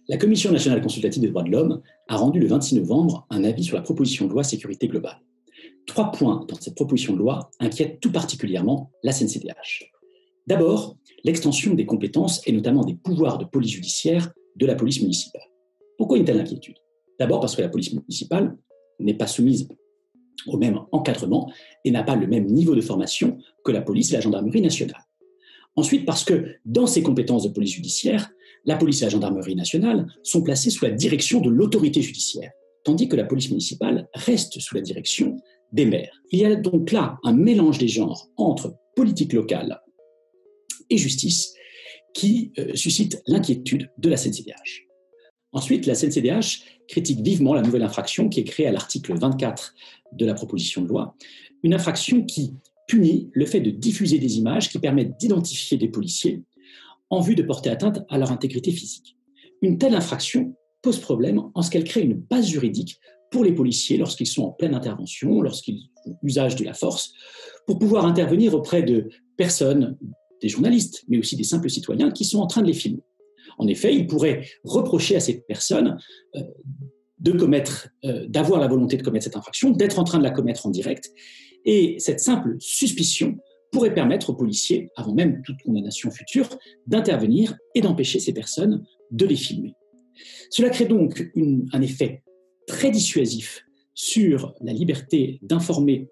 La Commission nationale consultative des droits de l'homme a rendu le 26 novembre un avis sur la proposition de loi sécurité globale. 3 points dans cette proposition de loi inquiètent tout particulièrement la CNCDH. D'abord, l'extension des compétences et notamment des pouvoirs de police judiciaire de la police municipale. Pourquoi une telle inquiétude? D'abord parce que la police municipale n'est pas soumise au même encadrement et n'a pas le même niveau de formation que la police et la gendarmerie nationale. Ensuite, parce que dans ses compétences de police judiciaire, la police et la gendarmerie nationale sont placées sous la direction de l'autorité judiciaire, tandis que la police municipale reste sous la direction des maires. Il y a donc là un mélange des genres entre politique locale et justice qui suscite l'inquiétude de la CNCDH. Ensuite, la CNCDH critique vivement la nouvelle infraction qui est créée à l'article 24 de la proposition de loi, une infraction qui punit le fait de diffuser des images qui permettent d'identifier des policiers en vue de porter atteinte à leur intégrité physique. Une telle infraction pose problème en ce qu'elle crée une base juridique pour les policiers lorsqu'ils sont en pleine intervention, lorsqu'ils font usage de la force, pour pouvoir intervenir auprès de personnes, des journalistes, mais aussi des simples citoyens qui sont en train de les filmer. En effet, ils pourraient reprocher à ces personnes d'avoir la volonté de commettre cette infraction, d'être en train de la commettre en direct, et cette simple suspicion pourrait permettre aux policiers, avant même toute condamnation future, d'intervenir et d'empêcher ces personnes de les filmer. Cela crée donc un effet très dissuasif sur la liberté d'informer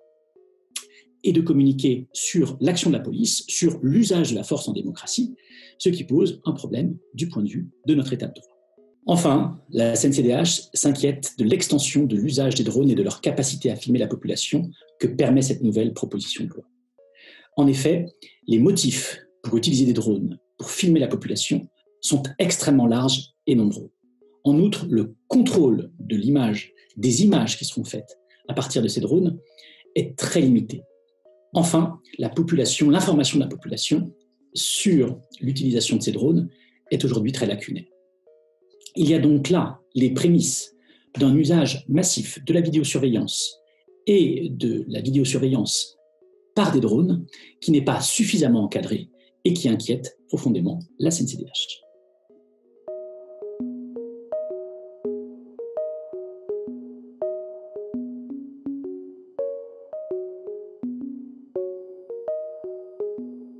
et de communiquer sur l'action de la police, sur l'usage de la force en démocratie, ce qui pose un problème du point de vue de notre état de droit. Enfin, la CNCDH s'inquiète de l'extension de l'usage des drones et de leur capacité à filmer la population que permet cette nouvelle proposition de loi. En effet, les motifs pour utiliser des drones pour filmer la population sont extrêmement larges et nombreux. En outre, le contrôle de l'image, des images qui seront faites à partir de ces drones est très limité. Enfin, l'information de la population sur l'utilisation de ces drones est aujourd'hui très lacunaire. Il y a donc là les prémices d'un usage massif de la vidéosurveillance et de la vidéosurveillance par des drones qui n'est pas suffisamment encadré et qui inquiète profondément la CNCDH.